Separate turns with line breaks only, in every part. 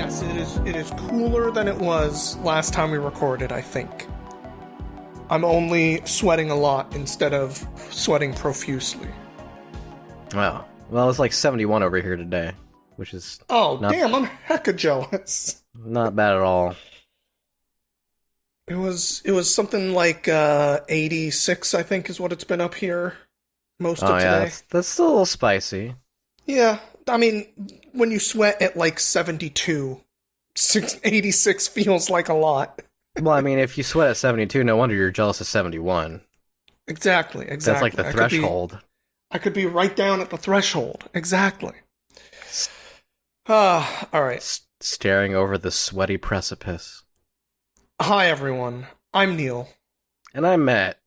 Yes, it is cooler than it was last time we recorded, I think. I'm only sweating a lot instead of sweating profusely.
Wow. Well, it's like 71 over here today, which is
damn, I'm hecka jealous.
not bad at all.
It was something like 86, I think, is what it's been up here most of
Yeah,
today.
that's still a little spicy.
Yeah, I mean, when you sweat at like 72, 86 feels like a lot.
Well, I mean, if you sweat at 72, no wonder you're jealous of 71.
Exactly.
That's like the threshold.
I could be right down at the threshold. Exactly. All right.
Staring over the sweaty precipice.
Hi, everyone. I'm Neil.
And I'm Matt.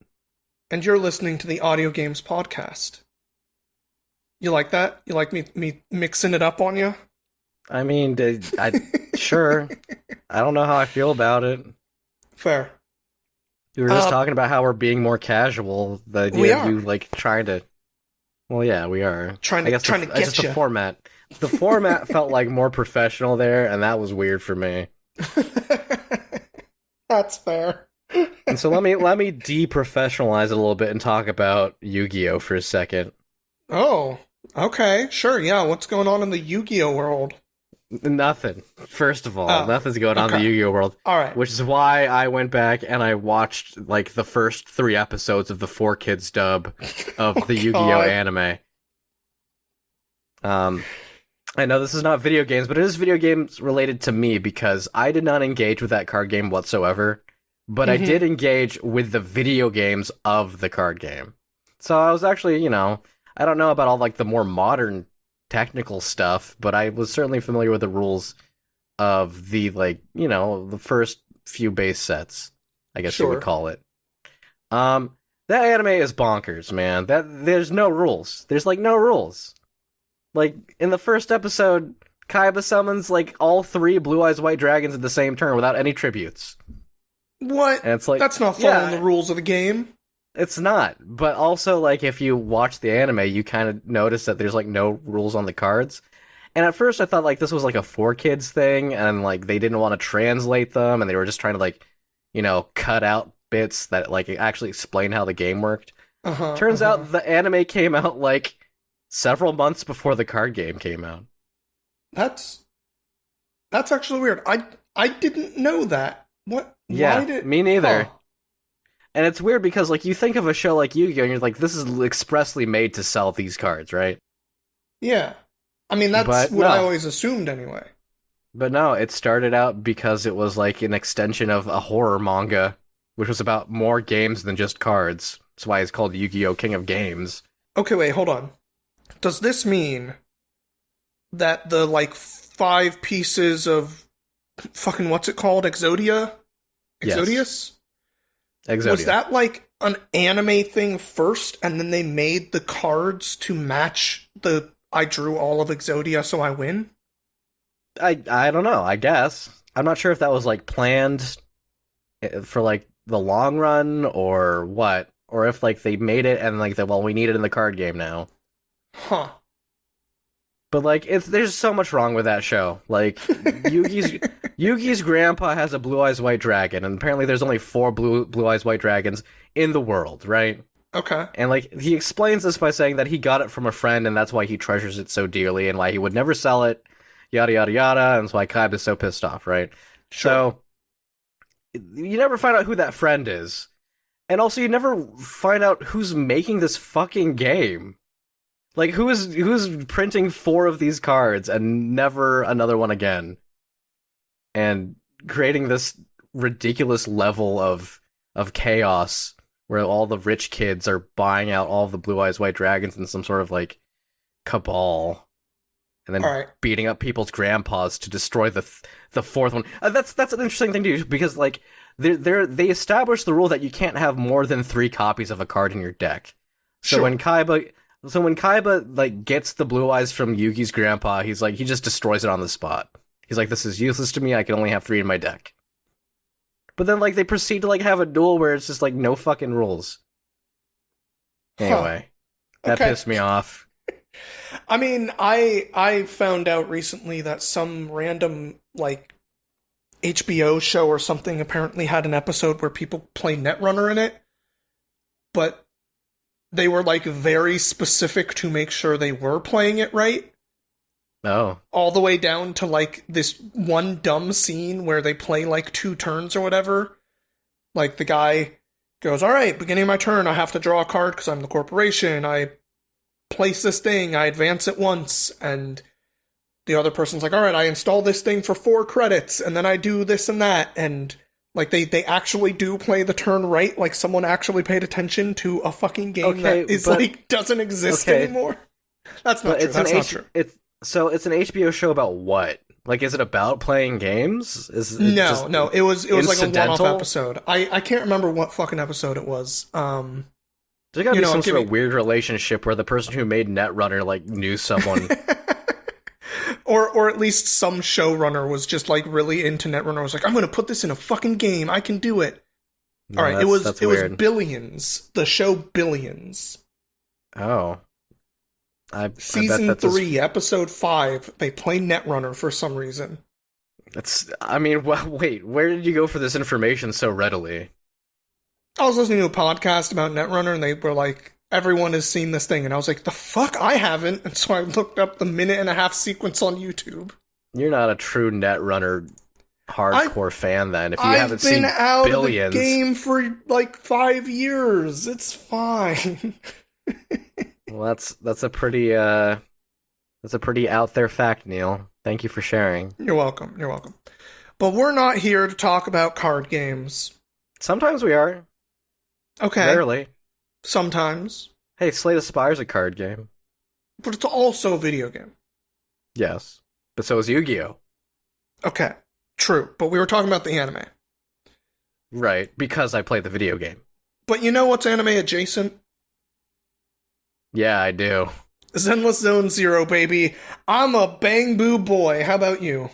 And you're listening to the Audio Games Podcast. You like that? You like me mixing it up on you?
I mean, sure. I don't know how I feel about it.
Fair.
We were just talking about how we're being more casual. The idea of you, like, trying to... Well, yeah, we are.
Trying to get
just
you.
The format. The format felt like more professional there, and that was weird for me.
That's fair.
And so let me deprofessionalize it a little bit and talk about Yu-Gi-Oh! For a second.
Oh, okay. Sure, yeah. What's going on in the Yu-Gi-Oh! World?
Nothing. First of all, nothing's going on in the Yu-Gi-Oh! World.
All right.
Which is why I went back and I watched, like, the first 3 episodes of the 4Kids dub of the Yu-Gi-Oh! Anime. I know this is not video games, but it is video games related to me because I did not engage with that card game whatsoever, but I did engage with the video games of the card game. So I was actually, I don't know about all, like, the more modern technical stuff, but I was certainly familiar with the rules of the, like, the first few base sets, I guess you would call it. That anime is bonkers, man. There's no rules. There's, like, no rules. Like, in the first episode, Kaiba summons, like, all 3 Blue Eyes White Dragons in the same turn without any tributes.
What?
And it's like,
that's not following the rules of the game.
It's not. But also, like, if you watch the anime, you kind of notice that there's, like, no rules on the cards. And at first I thought, like, this was, like, a 4Kids thing, and, like, they didn't want to translate them, and they were just trying to, like, cut out bits that, like, actually explain how the game worked. Turns out the anime came out, like, several months before the card game came out.
That's actually weird. I didn't know that. What?
Yeah, me neither. And it's weird because, like, you think of a show like Yu-Gi-Oh! And you're like, this is expressly made to sell these cards, right?
Yeah. I mean, that's what I always assumed anyway.
But no, it started out because it was, like, an extension of a horror manga, which was about more games than just cards. That's why it's called Yu-Gi-Oh! King of Games.
Okay, wait, hold on. Does this mean that the, like, 5 pieces of fucking, what's it called? Exodia? Exodius?
Yes. Exodia.
Was that, like, an anime thing first, and then they made the cards to match the I drew all of Exodia, so I win?
I don't know, I guess. I'm not sure if that was, like, planned for, like, the long run, or what. Or if, like, they made it and, like, we need it in the card game now.
Huh.
But, like, there's so much wrong with that show. Like, Yugi's grandpa has a Blue Eyes White Dragon, and apparently there's only 4 Blue Eyes White Dragons in the world, right?
Okay.
And, like, he explains this by saying that he got it from a friend, and that's why he treasures it so dearly, and why he would never sell it, yada yada yada, and that's why Kaiba's so pissed off, right?
Sure.
So, you never find out who that friend is. And also, you never find out who's making this fucking game. Like, who's printing 4 of these cards and never another one again? And creating this ridiculous level of chaos where all the rich kids are buying out all of the Blue Eyes White Dragons in some sort of, like, cabal. And then beating up people's grandpas to destroy the 4th one. That's an interesting thing to do, because, like, they established the rule that you can't have more than 3 copies of a card in your deck. So when Kaiba, like, gets the Blue Eyes from Yugi's grandpa, he's like, he just destroys it on the spot. He's like, this is useless to me, I can only have 3 in my deck. But then, like, they proceed to, like, have a duel where it's just, like, no fucking rules. Anyway, that pissed me off.
I mean, I found out recently that some random like HBO show or something apparently had an episode where people play Netrunner in it, but they were like very specific to make sure they were playing it right.
Oh.
All the way down to like this one dumb scene where they play like 2 turns or whatever. Like the guy goes, "All right, beginning of my turn, I have to draw a card because I'm the corporation. I place this thing, I advance it once," and the other person's like, "All right, I install this thing for 4 credits, and then I do this and that," and like they actually do play the turn right, like someone actually paid attention to a fucking game that is like doesn't exist anymore. That's not true. That's not true.
So it's an HBO show about what? Like, is it about playing games? Is it
no. It was like a one-off
incidental?
episode. I can't remember what fucking episode it was.
There's gotta be some sort of weird relationship where the person who made Netrunner like knew someone.
Or at least some showrunner was just like really into Netrunner. Was like, "I'm going to put this in a fucking game. I can do it."
No,
all right, it was Billions, the show Billions.
Oh,
Season 3, episode 5. They play Netrunner for some reason.
I mean, wait, where did you go for this information so readily?
I was listening to a podcast about Netrunner, and they were like, "Everyone has seen this thing," and I was like, "The fuck, I haven't." And so I looked up the 1.5-minute sequence on YouTube.
You're not a true Netrunner hardcore fan, then. If you haven't seen Billions,
I've been out of the game for like 5 years. It's fine.
Well, that's a pretty out there fact, Neil. Thank you for sharing.
You're welcome. You're welcome. But we're not here to talk about card games.
Sometimes we are.
Okay.
Rarely.
Sometimes.
Hey, Slay the Spire's a card game.
But it's also a video game.
Yes. But so is Yu-Gi-Oh!
Okay. True. But we were talking about the anime.
Right, because I play the video game.
But you know what's anime adjacent?
Yeah, I do.
Zenless Zone Zero, baby. I'm a Bangboo boy. How about you?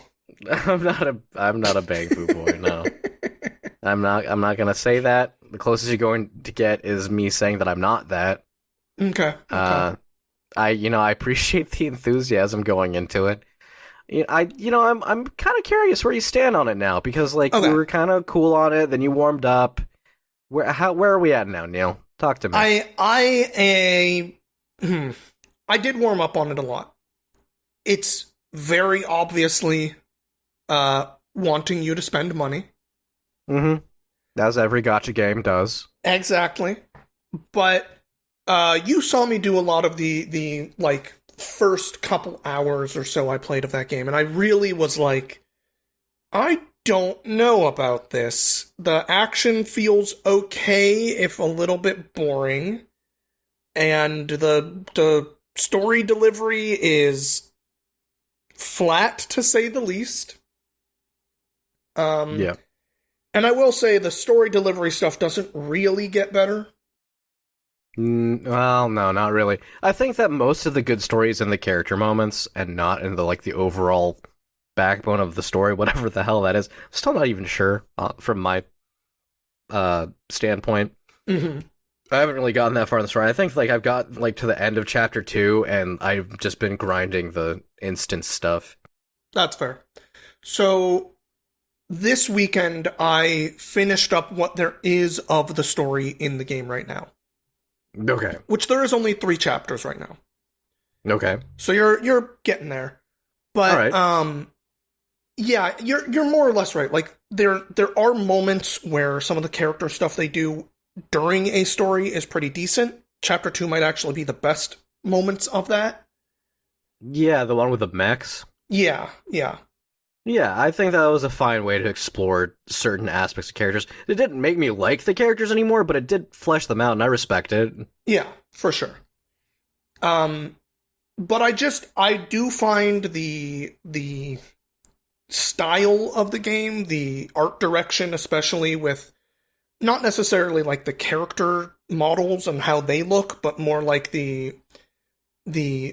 I'm not a Bangboo boy, no. I'm not gonna say that. The closest you're going to get is me saying that I'm not that.
Okay.
I appreciate the enthusiasm going into it. I'm kind of curious where you stand on it now, because we were kind of cool on it, then you warmed up. Where are we at now, Neil? Talk to me.
I did warm up on it a lot. It's very obviously wanting you to spend money.
Mm-hmm. As every gacha game does.
Exactly. But you saw me do a lot of the like first couple hours or so I played of that game, and I really was like, I don't know about this. The action feels okay, if a little bit boring, and the story delivery is flat, to say the least.
Yeah.
And I will say the story delivery stuff doesn't really get better.
Well, no, not really. I think that most of the good stories in the character moments, and not in the overall backbone of the story, whatever the hell that is. I'm still not even sure from my standpoint.
Mm-hmm.
I haven't really gotten that far in the story. I think I've got to the end of chapter 2, and I've just been grinding the instance stuff.
That's fair. So this weekend I finished up what there is of the story in the game right now.
Okay.
Which there is only 3 chapters right now.
Okay.
So you're getting there. But
all right.
Yeah, you're more or less right. Like there are moments where some of the character stuff they do during a story is pretty decent. Chapter 2 might actually be the best moments of that.
Yeah, the one with the mechs.
Yeah.
Yeah, I think that was a fine way to explore certain aspects of characters. It didn't make me like the characters anymore, but it did flesh them out, and I respect it.
Yeah, for sure. But I do find the style of the game, the art direction, especially with not necessarily like the character models and how they look, but more like the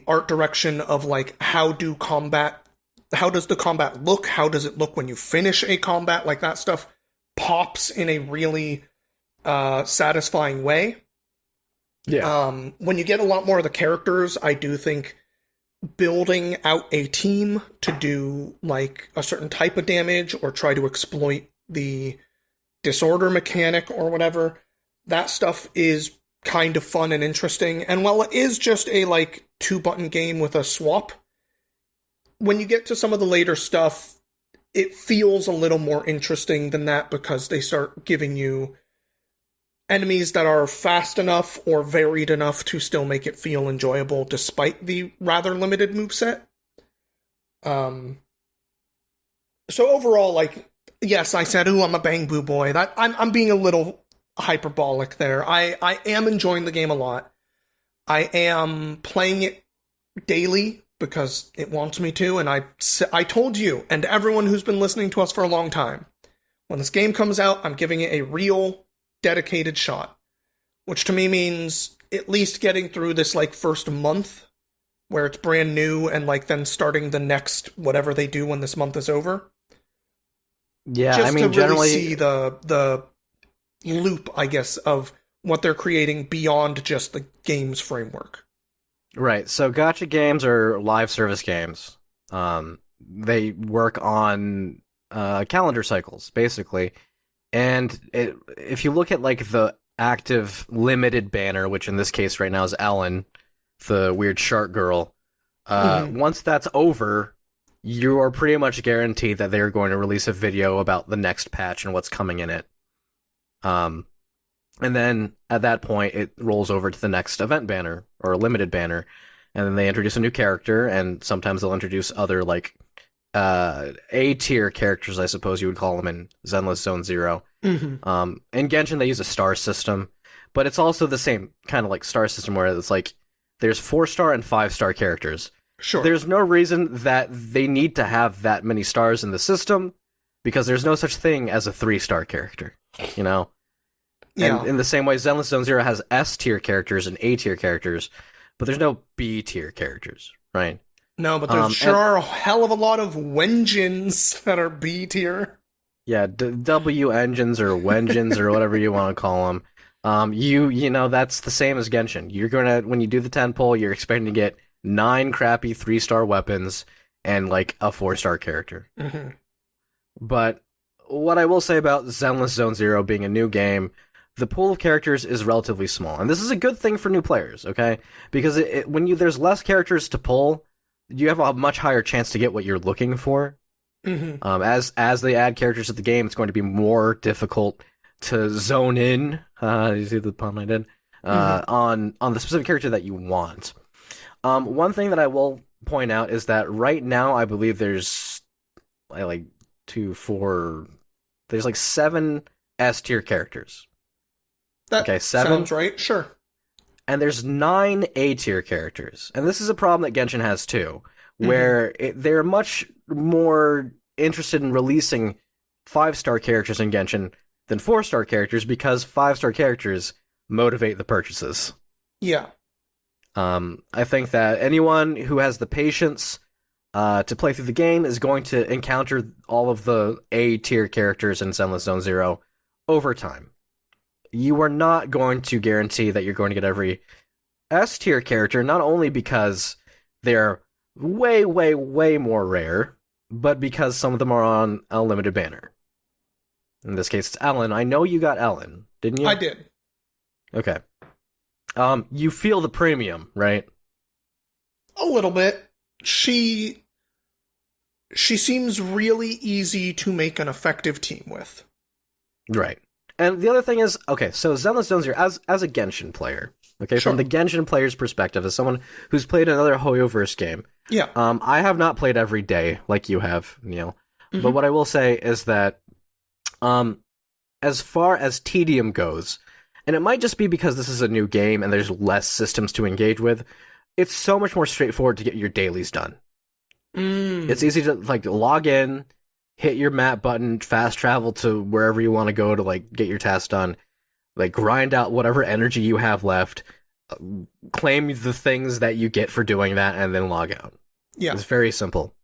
art direction of like how does the combat look? How does it look when you finish a combat? Like that stuff pops in a really satisfying way.
Yeah.
When you get a lot more of the characters, I do think building out a team to do like a certain type of damage or try to exploit the disorder mechanic or whatever, that stuff is kind of fun and interesting. And while it is just a like 2-button game with a swap, when you get to some of the later stuff, it feels a little more interesting than that because they start giving you enemies that are fast enough or varied enough to still make it feel enjoyable despite the rather limited moveset. So overall, like, yes, I said, "Ooh, I'm a Bangboo boy." That I'm being a little hyperbolic there. I am enjoying the game a lot. I am playing it daily because it wants me to, and I told you and everyone who's been listening to us for a long time, when this game comes out, I'm giving it a real dedicated shot, which to me means at least getting through this like first month where it's brand new and like then starting the next whatever they do when this month is over.
Yeah,
Just
I mean,
to really
generally,
see the loop, I guess, of what they're creating beyond just the game's framework.
right. So, gacha games are live service games. They work on calendar cycles, basically. And if you look at like the active limited banner, which in this case right now is Ellen, the weird shark girl, once that's over, you are pretty much guaranteed that they're going to release a video about the next patch and what's coming in it. And then at that point, it rolls over to the next event banner or limited banner, and then they introduce a new character, and sometimes they'll introduce other like A tier characters, I suppose you would call them in Zenless Zone Zero. In Genshin, they use a star system, but it's also the same kind of like star system where it's like there's 4-star and 5-star characters.
Sure.
There's no reason that they need to have that many stars in the system because there's no such thing as a 3-star character, you know?
Yeah.
And in the same way, Zenless Zone Zero has S tier characters and A tier characters, but there's no B tier characters, right?
No, but there sure are a hell of a lot of Wenjins that are B tier.
Yeah, W engines or Wenjins or whatever you want to call them. You know that's the same as Genshin. You're gonna when you do the 10 pull, you're expecting to get 9 crappy 3-star weapons and like a 4-star character. But what I will say about Zenless Zone Zero being a new game, the pool of characters is relatively small, and this is a good thing for new players, okay? Because when there's less characters to pull, you have a much higher chance to get what you're looking for. As they add characters to the game, it's going to be more difficult to zone in. You see the pun I did on the specific character that you want. One thing that I will point out is that right now I believe there's like 2, 4, there's like 7 S tier characters.
That
okay, 7
sounds right. Sure.
And there's 9 A tier characters, and this is a problem that Genshin has too, where they're much more interested in releasing 5-star characters in Genshin than 4-star characters because 5-star characters motivate the purchases.
Yeah.
I think that anyone who has the patience to play through the game is going to encounter all of the A tier characters in Zenless Zone Zero over time. You are not going to guarantee that you're going to get every S tier character, not only because they're way, way, way more rare, but because some of them are on a limited banner. In this case, it's Ellen. I know you got Ellen, didn't you?
I did.
Okay. You feel the premium, right?
A little bit. She seems really easy to make an effective team with.
Right. And the other thing is, okay, so Zenless Zone Zero, as a Genshin player, okay,
Sure.
from the Genshin player's perspective, as someone who's played another Hoyoverse game,
Yeah.
I have not played every day like you have, Neil. But what I will say is that, as far as tedium goes, and it might just be because this is a new game and there's less systems to engage with, it's so much more straightforward to get your dailies done. It's easy to like log in, hit your map button, fast travel to wherever you want to go to like get your tasks done, like grind out whatever energy you have left, claim the things that you get for doing that, and then log out.
Yeah.
It's very simple.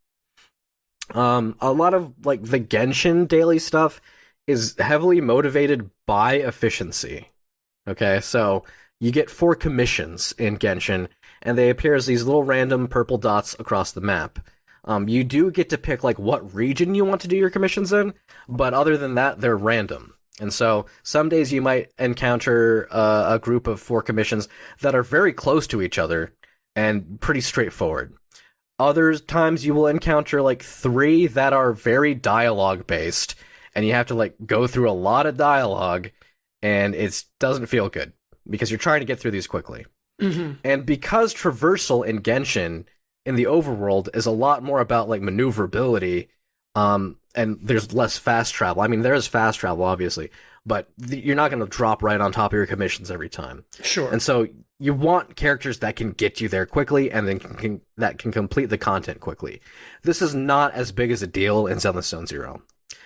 A lot of like the Genshin daily stuff is heavily motivated by efficiency. Okay, so you get 4 commissions in Genshin, and they appear as these little random purple dots across the map. You do get to pick like what region you want to do your commissions in, but other than that, they're random. And so some days you might encounter a group of 4 commissions that are very close to each other and pretty straightforward. Other times you will encounter like 3 that are very dialogue based, and you have to like go through a lot of dialogue, and it doesn't feel good because you're trying to get through these quickly.
Mm-hmm.
And because traversal in Genshin in the overworld is a lot more about like maneuverability, and there's less fast travel. I mean, there is fast travel, obviously, but you're not going to drop right on top of your commissions every time.
Sure.
And so you want characters that can get you there quickly and then that can complete the content quickly. This is not as big as a deal in Zenless Zone Zero.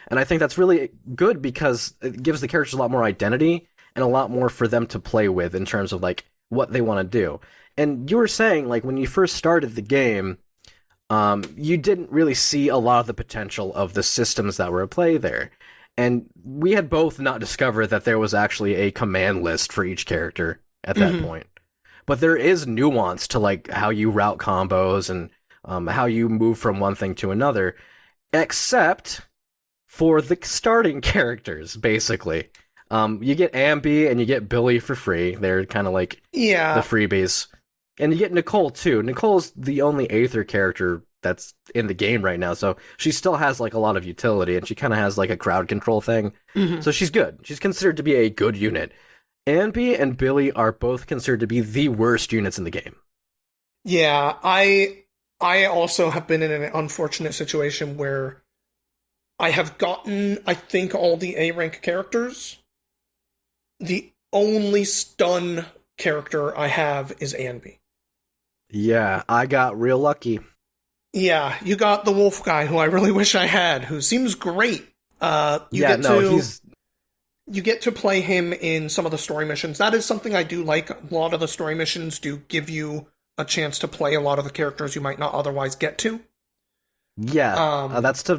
And I think that's really good because it gives the characters a lot more identity and a lot more for them to play with in terms of like what they want to do. And you were saying, like, when you first started the game, you didn't really see a lot of the potential of the systems that were at play there. And we had both not discovered that there was actually a command list for each character at that point. But there is nuance to, like, how you route combos and how you move from one thing to another, except for the starting characters, basically. You get Ambi and you get Billy for free. They're kind of like the freebies. And you get Nicole, too. Nicole's the only Aether character that's in the game right now, so she still has, like, a lot of utility, and she kind of has, like, a crowd control thing. So she's good. She's considered to be a good unit. Ambi and Billy are both considered to be the worst units in the game.
Yeah, I also have been in an unfortunate situation where I have gotten, I think, all the A-rank characters. The only stun character I have is Ambi.
Yeah, I got real lucky.
Yeah, you got the wolf guy who I really wish I had, who seems great. You get to play him in some of the story missions. That is something I do like. A lot of the story missions do give you a chance to play a lot of the characters you might not otherwise get to.
Yeah, that's to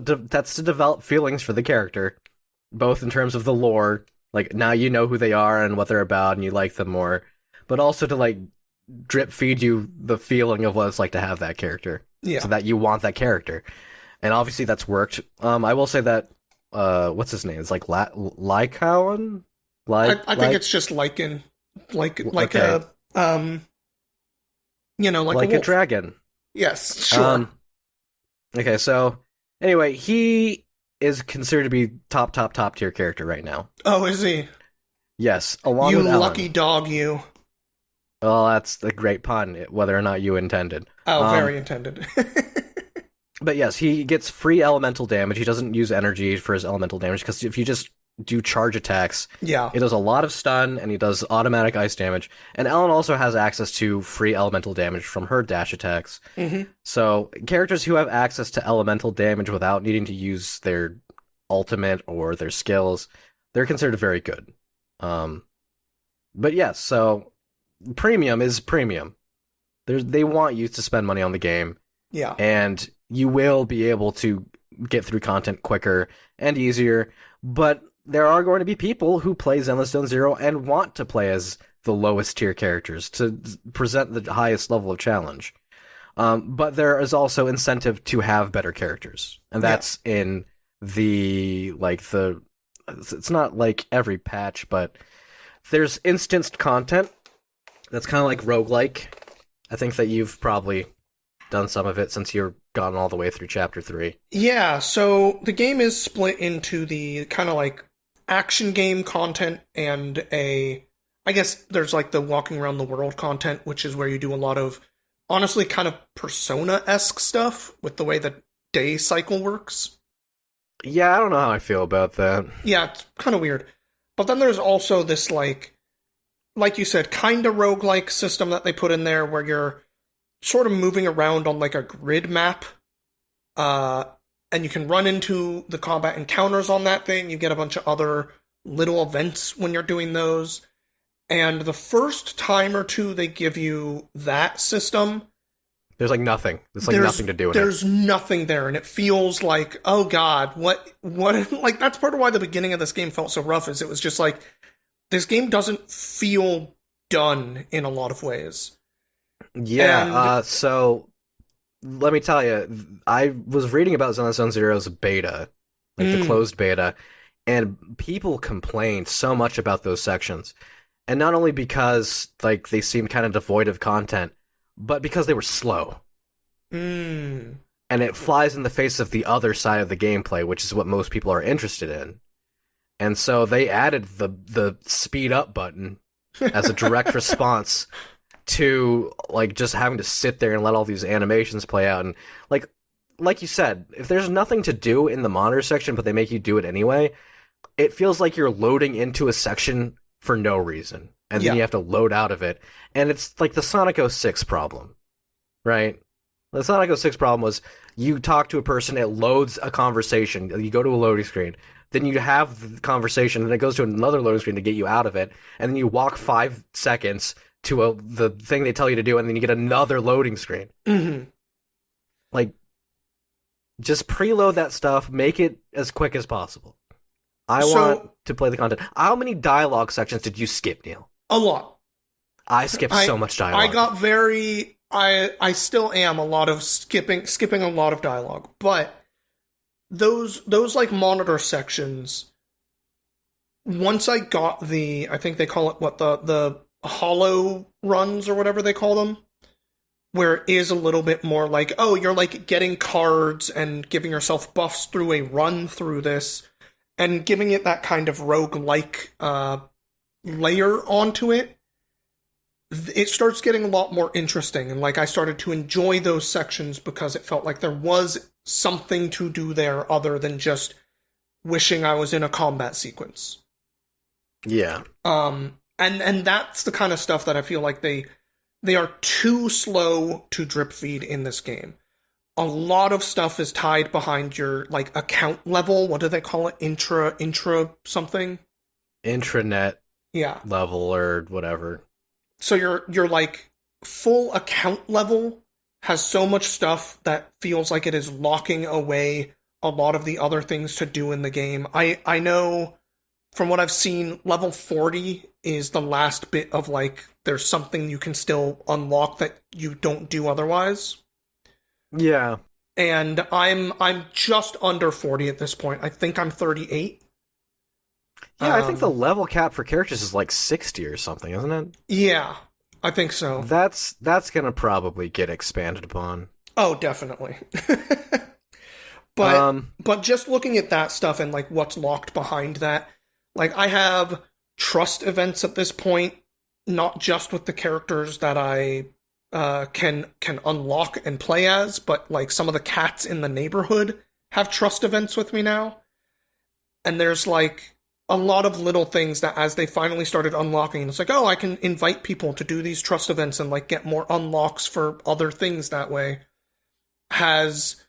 develop feelings for the character, both in terms of the lore, like now you know who they are and what they're about, and you like them more, but also to like drip feed you the feeling of what it's like to have that character, so that you want that character, and obviously that's worked. I will say that what's his name? It's like Lycaon.
I think it's just Lycan, like okay. Like
a dragon.
Yes, sure.
Okay, so anyway, he is considered to be top tier character right now.
Oh, is he?
Yes, along
you
with Ellen.
Lucky dog, you.
Well, that's a great pun, whether or not you intended.
Oh, very intended.
But yes, he gets free elemental damage. He doesn't use energy for his elemental damage, because if you just do charge attacks, it does a lot of stun, and he does automatic ice damage. And Ellen also has access to free elemental damage from her dash attacks. So characters who have access to elemental damage without needing to use their ultimate or their skills, they're considered very good. But yes, so premium is premium. They want you to spend money on the game.
Yeah.
And you will be able to get through content quicker and easier, but there are going to be people who play Zenless Zone Zero and want to play as the lowest tier characters to present the highest level of challenge. But there is also incentive to have better characters, and that's in it's not like every patch, but there's instanced content that's kind of like roguelike. I think that you've probably done some of it since you've gotten all the way through Chapter 3.
Yeah, so the game is split into the kind of like action game content and I guess there's like the walking around the world content, which is where you do a lot of, honestly, kind of Persona-esque stuff with the way the day cycle works.
Yeah, I don't know how I feel about that.
Yeah, it's kind of weird. But then there's also this like you said, kind of roguelike system that they put in there where you're sort of moving around on like a grid map, and you can run into the combat encounters on that thing. You get a bunch of other little events when you're doing those. And the first time or two they give you that system,
there's like nothing. There's nothing to do with it.
There's nothing there, and it feels like, oh god, what like that's part of why the beginning of this game felt so rough, is it was just like, this game doesn't feel done in a lot of ways.
Yeah,
And
so let me tell you, I was reading about Zone Zero's beta, like the
mm,
closed beta, and people complained so much about those sections. And not only because like they seemed kind of devoid of content, but because they were slow.
mm,
And it flies in the face of the other side of the gameplay, which is what most people are interested in. And so they added the speed up button as a direct response to like just having to sit there and let all these animations play out. And like you said, if there's nothing to do in the monitor section but they make you do it anyway, it feels like you're loading into a section for no reason, and then
yeah,
you have to load out of it. And it's like the Sonic 06 problem, right? The Sonic 06 problem was you talk to a person, it loads a conversation, you go to a loading screen, then you have the conversation, and it goes to another loading screen to get you out of it, and then you walk 5 seconds to the thing they tell you to do, and then you get another loading screen.
hmm
Like, just preload that stuff, make it as quick as possible. I want
So
to play the content. How many dialogue sections did you skip, Neil?
a lot.
I skipped
I
so much
I
dialogue.
got very I still am a lot of skipping a lot of dialogue, but those like monitor sections, once I got I think they call it what, the hollow runs or whatever they call them, where it is a little bit more like, oh, you're like getting cards and giving yourself buffs through a run through this, and giving it that kind of rogue-like layer onto it. It starts getting a lot more interesting, and like I started to enjoy those sections because it felt like there was something to do there other than just wishing I was in a combat sequence.
Yeah.
And that's the kind of stuff that I feel like they are too slow to drip feed in this game. A lot of stuff is tied behind your like account level. What do they call it? Intra something?
Intranet
Yeah.
level or whatever.
So your like full account level has so much stuff that feels like it is locking away a lot of the other things to do in the game. I know from what I've seen, level 40 is the last bit of like there's something you can still unlock that you don't do otherwise.
Yeah.
And I'm just under 40 at this point. I think I'm 38.
Yeah, I think the
Um,
level cap for characters is like 60 or something, isn't it?
yeah, I think so.
That's gonna probably get expanded upon.
Oh, definitely. but
Um,
but just looking at that stuff and like what's locked behind that, like I have trust events at this point, not just with the characters that I can unlock and play as, but like some of the cats in the neighborhood have trust events with me now. And there's like a lot of little things that as they finally started unlocking, it's like, oh, I can invite people to do these trust events and like get more unlocks for other things that way, has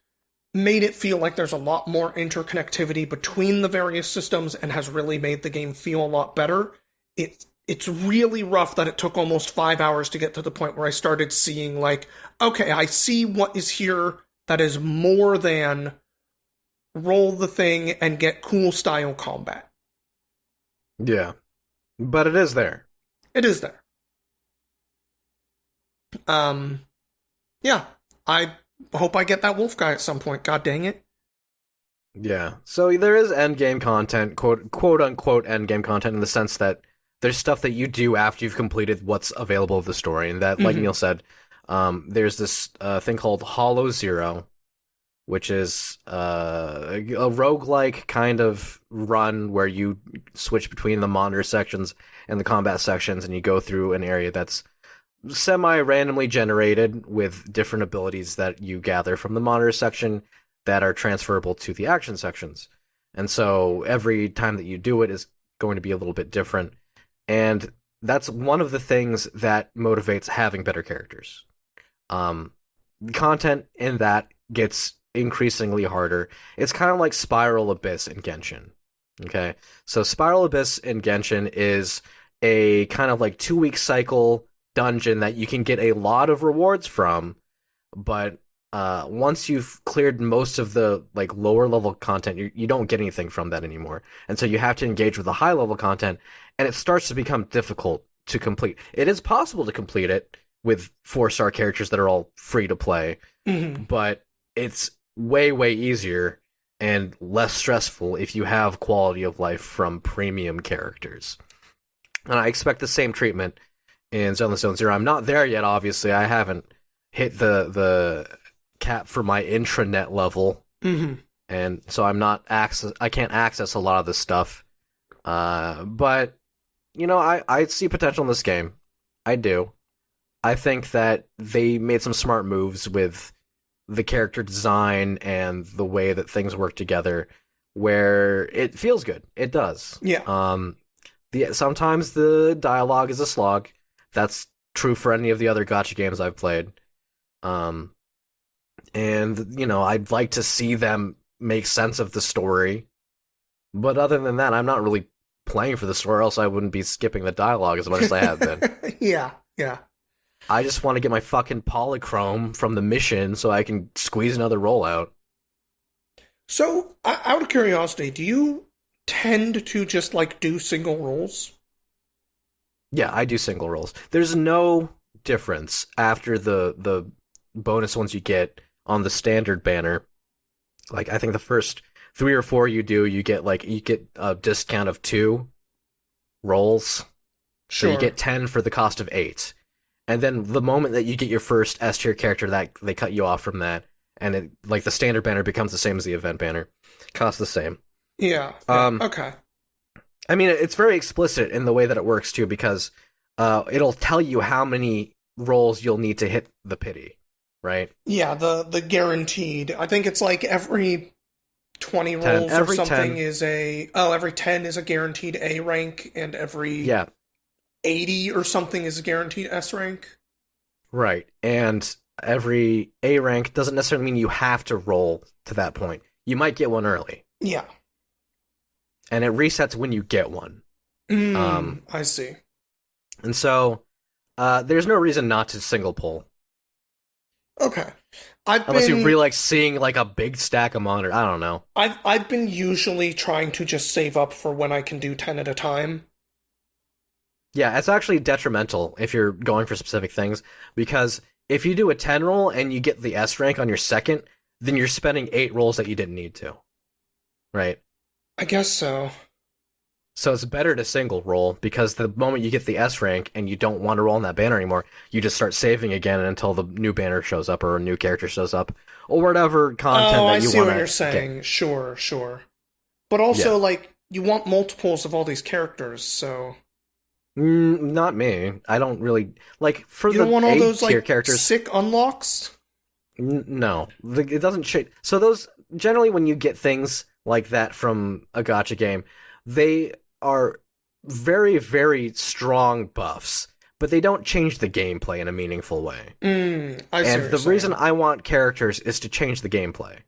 made it feel like there's a lot more interconnectivity between the various systems and has really made the game feel a lot better. It's really rough that it took almost 5 hours to get to the point where I started seeing like, okay, I see what is here that is more than roll the thing and get cool style combat.
yeah. But it is there.
It is there. Um, yeah, I hope I get that wolf guy at some point. God dang it.
Yeah. So there is end game content, quote unquote end game content, in the sense that there's stuff that you do after you've completed what's available of the story, and that, like
Mhm.
Neil said, there's this thing called Hollow Zero, which is a roguelike kind of run where you switch between the monitor sections and the combat sections, and you go through an area that's semi-randomly generated with different abilities that you gather from the monitor section that are transferable to the action sections. And so every time that you do it is going to be a little bit different. And that's one of the things that motivates having better characters. Content in that gets increasingly harder. It's kind of like Spiral Abyss in Genshin. Okay? So Spiral Abyss in Genshin is a kind of like 2-week cycle dungeon that you can get a lot of rewards from, but once you've cleared most of the like lower level content, you don't get anything from that anymore, and so you have to engage with the high level content, and it starts to become difficult to complete. It is possible to complete it with 4-star characters that are all free to play, but it's way, way easier and less stressful if you have quality of life from premium characters. And I expect the same treatment in Zenless Zone Zero. I'm not there yet, obviously. I haven't hit the cap for my intranet level, and so I can't access a lot of this stuff. But you know, I see potential in this game. I do. I think that they made some smart moves with the character design and the way that things work together, where it feels good. It does.
Yeah.
Sometimes the dialogue is a slog. That's true for any of the other gacha games I've played. And you know, I'd like to see them make sense of the story. But other than that, I'm not really playing for the story, else I wouldn't be skipping the dialogue as much as I have been.
Yeah.
I just want to get my fucking polychrome from the mission so I can squeeze another rollout.
So, out of curiosity, do you tend to just like do single rolls?
Yeah, I do single rolls. There's no difference after the bonus ones you get on the standard banner. Like, I think the first 3 or 4 you get a discount of 2 rolls.
Sure.
So you get 10 for the cost of 8. And then the moment that you get your first S tier character, that they cut you off from that, and it, like, the standard banner becomes the same as the event banner. Costs the same.
Yeah. Okay.
I mean, it's very explicit in the way that it works too, because it'll tell you how many rolls you'll need to hit the pity, right?
Yeah, the guaranteed. I think it's like every 20 rolls or something
10.
is every 10 is a guaranteed A rank, and every 80 or something is a guaranteed S rank.
Right. And every A rank doesn't necessarily mean you have to roll to that point. You might get one early.
Yeah.
And it resets when you get one.
I see.
And so there's no reason not to single pull.
Okay.
Unless you really like seeing like a big stack of monitors. I don't know.
I've been usually trying to just save up for when I can do 10 at a time.
Yeah, it's actually detrimental if you're going for specific things, because if you do a 10 roll and you get the S rank on your second, then you're spending 8 rolls that you didn't need to. Right?
I guess so.
So it's better to single roll, because the moment you get the S rank and you don't want to roll on that banner anymore, you just start saving again until the new banner shows up or a new character shows up or whatever content that you want to.
I see what you're saying. Get. Sure. But also, like, you want multiples of all these characters, so...
not me. I don't really... Like, for
you
the
don't want all those, like,
characters,
sick unlocks?
No. It doesn't change. So those... Generally, when you get things like that from a gacha game, they are very, very strong buffs, but they don't change the gameplay in a meaningful way.
I see.
And the reason I want characters is to change the gameplay.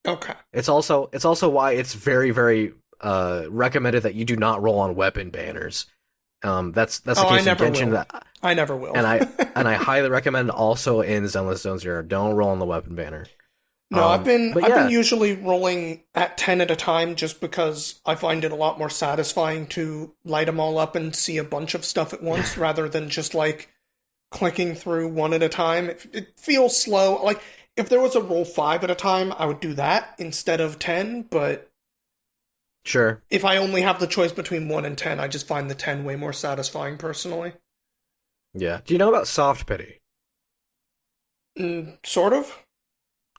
Okay.
It's also why it's very, very recommended that you do not roll on weapon banners. That's the case in Genshin.
I never will.
And I highly recommend also in Zenless Zone Zero, don't roll on the weapon banner.
No, I've been usually rolling at 10 at a time just because I find it a lot more satisfying to light them all up and see a bunch of stuff at once rather than just like clicking through one at a time. It feels slow. Like if there was a roll 5 at a time, I would do that instead of 10, but
sure.
If I only have the choice between 1 and 10, I just find the 10 way more satisfying personally.
Yeah. Do you know about soft pity?
Sort of.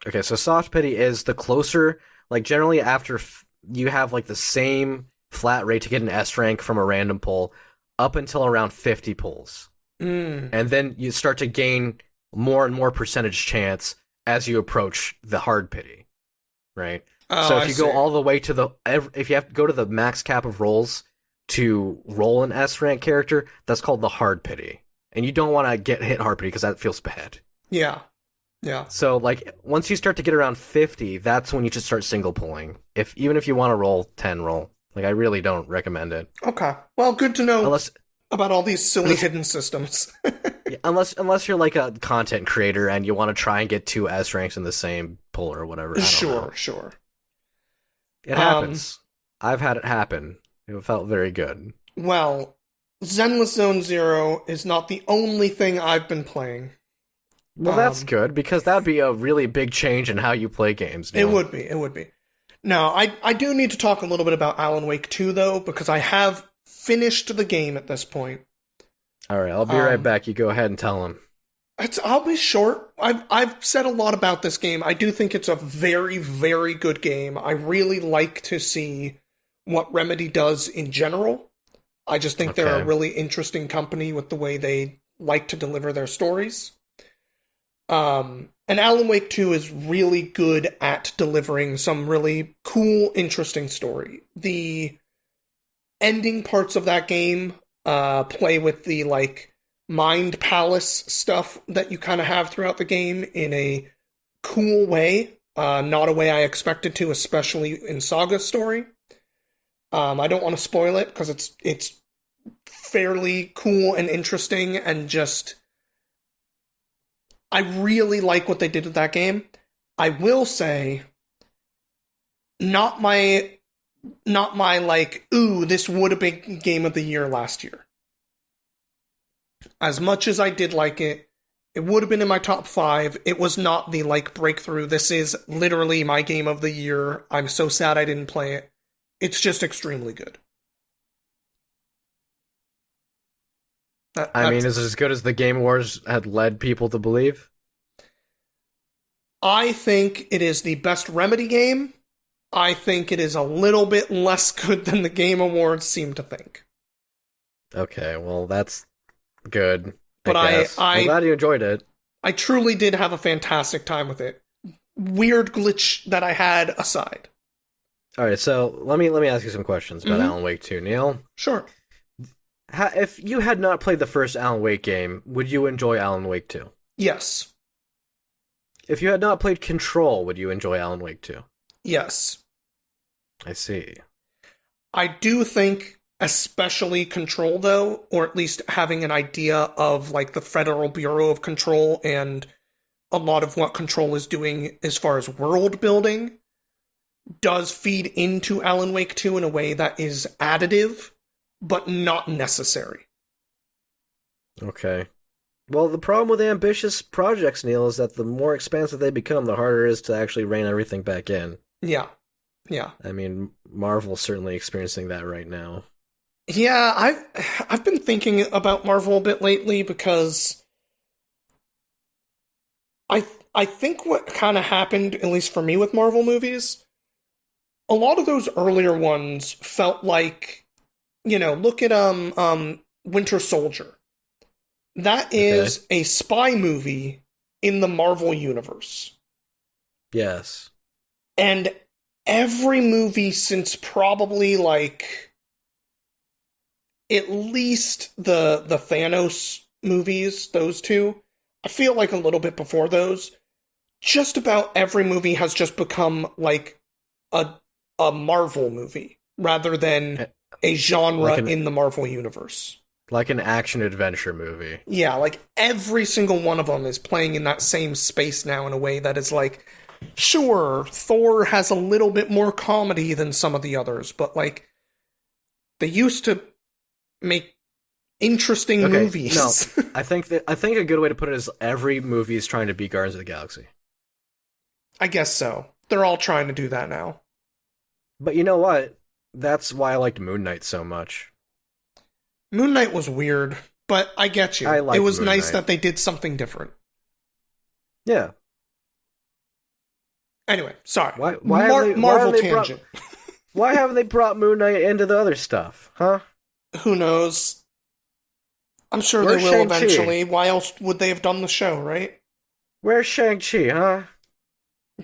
Okay, so soft pity is the closer, like generally after you have like the same flat rate to get an S rank from a random pull up until around 50 pulls. And then you start to gain more and more percentage chance as you approach the hard pity, right? So if you go all the way to if you have to go to the max cap of rolls to roll an S rank character, that's called the hard pity. And you don't want to get hit hard pity because that feels bad.
Yeah.
So like once you start to get around 50, that's when you should start single pulling. Even if you want to roll 10 roll. Like I really don't recommend it.
Okay. Well, good to know about all these silly hidden systems.
unless you're like a content creator and you want to try and get 2 S ranks in the same pull or whatever.
Sure.
It happens. I've had it happen. It felt very good.
Well, Zenless Zone Zero is not the only thing I've been playing.
Well, that's good, because that'd be a really big change in how you play games,
It
Neil.
would be. It would be. Now, I do need to talk a little bit about Alan Wake 2, though, because I have finished the game at this point.
Alright, I'll be right back. You go ahead and tell him.
I'll be short. I've said a lot about this game. I do think it's a very, very good game. I really like to see what Remedy does in general. I just think they're a
Okay.
really interesting company with the way they like to deliver their stories. And Alan Wake 2 is really good at delivering some really cool, interesting story. The ending parts of that game play with the like mind palace stuff that you kind of have throughout the game in a cool way, not a way I expected to, especially in Saga's story. I don't want to spoil it because it's fairly cool and interesting, and just I really like what they did with that game. I will say, not my like, ooh, this would have been game of the year last year. As much as I did like it, it would have been in my top 5. It was not the like breakthrough. This is literally my game of the year. I'm so sad I didn't play it. It's just extremely good.
I mean, is it as good as the Game Awards had led people to believe?
I think it is the best Remedy game. I think it is a little bit less good than the Game Awards seem to think.
Okay, well, that's good.
But
I guess. I'm glad you enjoyed it.
I truly did have a fantastic time with it. Weird glitch that I had aside.
All right, so let me ask you some questions about Alan Wake 2, Neil.
Sure.
If you had not played the first Alan Wake game, would you enjoy Alan Wake 2?
Yes.
If you had not played Control, would you enjoy Alan Wake 2?
Yes.
I see.
I do think, especially Control, though, or at least having an idea of like the Federal Bureau of Control and a lot of what Control is doing as far as world building, does feed into Alan Wake 2 in a way that is additive, but not necessary.
Okay. Well, the problem with ambitious projects, Neil, is that the more expansive they become, the harder it is to actually rein everything back in.
Yeah. Yeah.
I mean, Marvel's certainly experiencing that right now.
Yeah, I've been thinking about Marvel a bit lately because I think what kind of happened, at least for me with Marvel movies, a lot of those earlier ones felt like, look at Winter Soldier. That is a spy movie in the Marvel universe.
Yes.
And every movie since probably like at least the Thanos movies, those two, I feel like a little bit before those, just about every movie has just become like a Marvel movie rather than a genre in the Marvel universe.
Like an action-adventure movie.
Yeah, like every single one of them is playing in that same space now in a way that is like, sure, Thor has a little bit more comedy than some of the others, but like, they used to make interesting movies.
No, I think a good way to put it is every movie is trying to beat Guardians of the Galaxy.
I guess so. They're all trying to do that now.
But you know what? That's why I liked Moon Knight so much.
Moon Knight was weird, but I get you.
I
It was
Moon
nice
Knight.
that they did something different.
Yeah.
Anyway, sorry.
haven't
Marvel
they
tangent.
Why haven't they brought Moon Knight into the other stuff, huh?
Who knows? I'm sure
Where's
they will
Shang-Chi?
eventually. Why else would they have done the show, right?
Where's Shang-Chi, huh?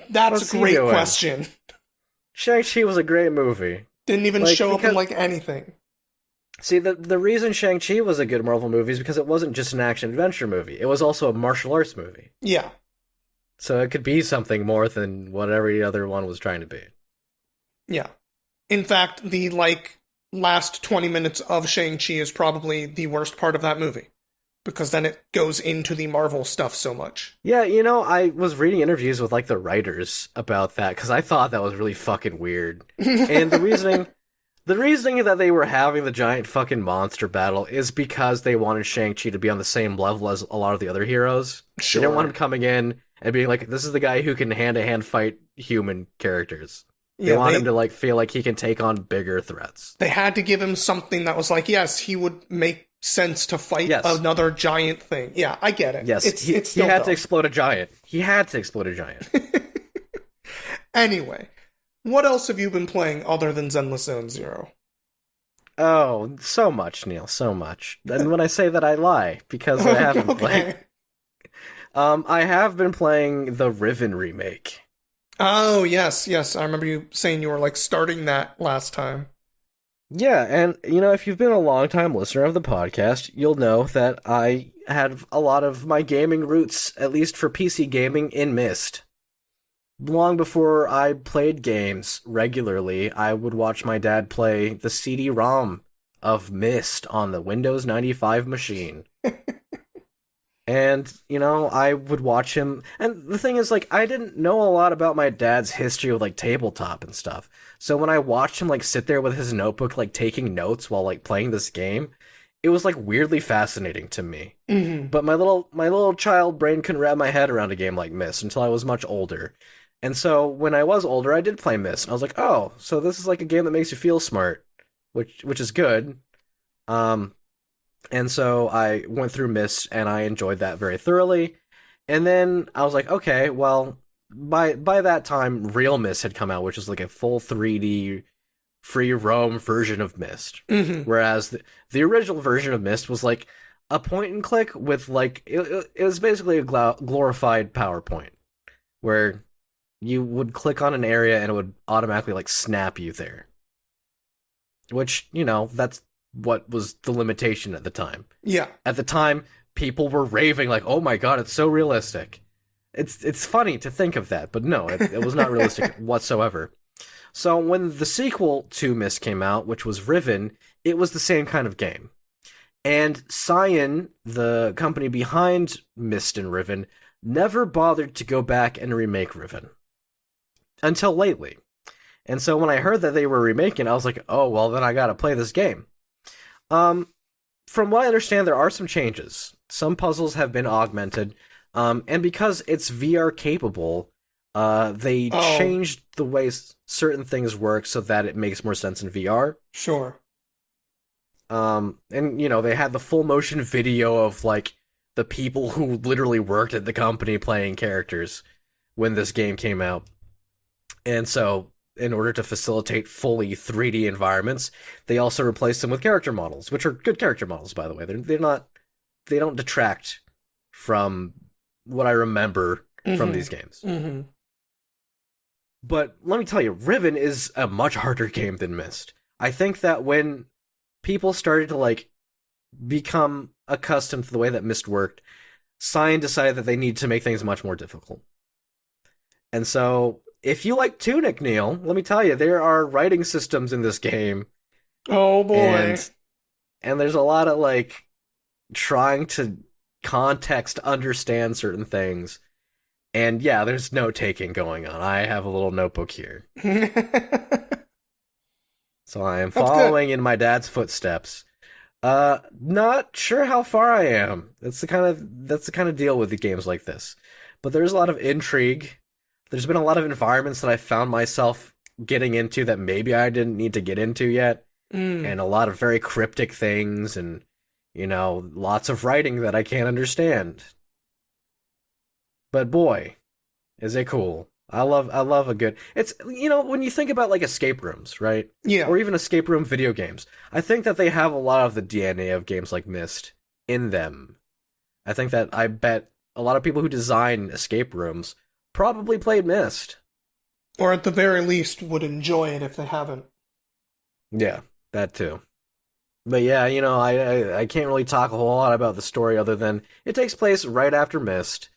That's
What's
a
he
great
doing?
question.
Shang-Chi was a great movie.
Didn't even
Like,
show up in
because-
like anything.
See, the reason Shang-Chi was a good Marvel movie is because it wasn't just an action-adventure movie. It was also a martial arts movie.
Yeah.
So it could be something more than what every other one was trying to be.
Yeah. In fact, the like last 20 minutes of Shang-Chi is probably the worst part of that movie. Because then it goes into the Marvel stuff so much.
Yeah, I was reading interviews with like the writers about that because I thought that was really fucking weird. And the The reasoning that they were having the giant fucking monster battle is because they wanted Shang-Chi to be on the same level as a lot of the other heroes. They didn't want him
Sure.
coming in and being like, this is the guy who can hand-to-hand fight human characters. They
Yeah,
want him to like feel like he can take on bigger threats.
they had to give him something that was like, yes, he would make sense to fight
Yes.
another giant thing. Yeah, I get it.
Yes,
It's
he
still
had
dumb.
to explode a giant. He had to explode a giant.
Anyway, what else have you been playing other than Zenless Zone Zero?
Oh, so much, Neil, so much. And when I say that, I lie because I haven't played. I have been playing the Riven remake.
Oh, yes, yes. I remember you saying you were like starting that last time.
Yeah, and if you've been a long-time listener of the podcast, you'll know that I had a lot of my gaming roots, at least for PC gaming, in Myst. Long before I played games regularly, I would watch my dad play the CD-ROM of Myst on the Windows 95 machine. And, I would watch him. And the thing is, like, I didn't know a lot about my dad's history with, like, tabletop and stuff. So when I watched him, like, sit there with his notebook, like, taking notes while, like, playing this game, it was, like, weirdly fascinating to me.
Mm-hmm.
But my little child brain couldn't wrap my head around a game like Myst until I was much older. And so when I was older, I did play Myst. And I was like, oh, so this is, like, a game that makes you feel smart, which is good. And so I went through Myst, and I enjoyed that very thoroughly. And then I was like, okay, well, by that time, Real Myst had come out, which is like a full 3D free roam version of Myst.
Mm-hmm.
Whereas the original version of Myst was like a point and click with like it was basically a glorified PowerPoint where you would click on an area and it would automatically like snap you there. Which, that's what was the limitation at the time.
Yeah.
At the time, people were raving like, "Oh my god, it's so realistic." It's funny to think of that, but no, it was not realistic whatsoever. So when the sequel to Myst came out, which was Riven, it was the same kind of game. And Cyan, the company behind Myst and Riven, never bothered to go back and remake Riven. Until lately. And so when I heard that they were remaking, I was like, oh, well, then I gotta play this game. From what I understand, there are some changes. Some puzzles have been augmented, and because it's VR capable, they changed the way certain things work so that it makes more sense in VR.
Sure.
And they had the full motion video of like the people who literally worked at the company playing characters when this game came out. And so in order to facilitate fully 3D environments, they also replaced them with character models, which are good character models, by the way. They don't detract from what I remember from these games.
Mm-hmm.
But let me tell you, Riven is a much harder game than Myst. I think that when people started to like become accustomed to the way that Myst worked, Cyan decided that they need to make things much more difficult. And so if you like Tunic, Neil, let me tell you, there are writing systems in this game.
Oh boy.
And there's a lot of like trying to context understand certain things. And yeah, there's note taking going on. I have a little notebook here. So I am following in my dad's footsteps. Not sure how far I am. That's the kind of deal with the games like this. But there's a lot of intrigue. There's been a lot of environments that I found myself getting into that maybe I didn't need to get into yet. And a lot of very cryptic things and, lots of writing that I can't understand. But boy, is it cool. I love a good... It's, when you think about, like, escape rooms, right?
Yeah.
Or even escape room video games, I think that they have a lot of the DNA of games like Myst in them. I bet a lot of people who design escape rooms probably played Myst.
Or at the very least would enjoy it if they haven't.
Yeah, that too. But yeah, I can't really talk a whole lot about the story other than it takes place right after Myst.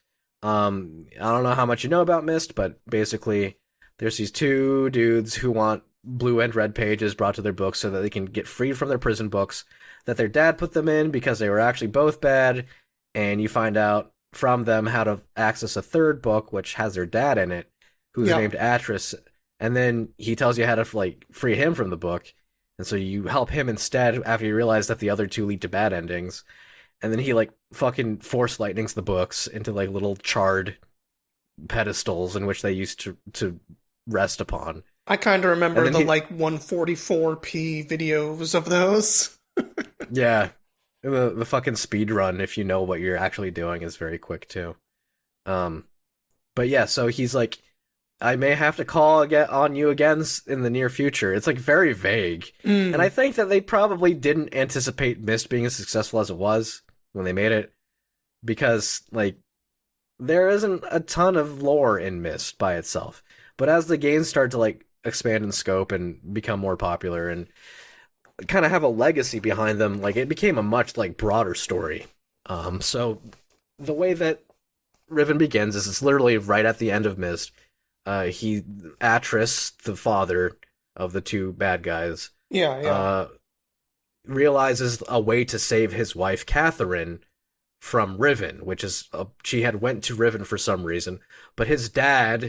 I don't know how much you know about Myst, but basically there's these two dudes who want blue and red pages brought to their books so that they can get freed from their prison books that their dad put them in because they were actually both bad, and you find out from them how to access a third book which has their dad in it, who's named Atris, and then he tells you how to like free him from the book, And so you help him instead after you realize that the other two lead to bad endings. And then he, like, fucking force lightnings the books into, like, little charred pedestals in which they used to rest upon.
I kind of remember
And
the,
then
like, 144p videos of those.
Yeah. The fucking speed run, if you know what you're actually doing, is very quick, too. But yeah, so he's like, I may have to call on you again in the near future. It's, like, very vague. And I think that they probably didn't anticipate Myst being as successful as it was when they made it. Because, like, there isn't a ton of lore in Myst by itself. But as the games start to, like, expand in scope and become more popular and kind of have a legacy behind them, like, it became a much, like, broader story. So the way that Riven begins is it's literally right at the end of Myst. Atris, the father of the two bad guys, realizes a way to save his wife Catherine from Riven, which is she had went to Riven for some reason, but his dad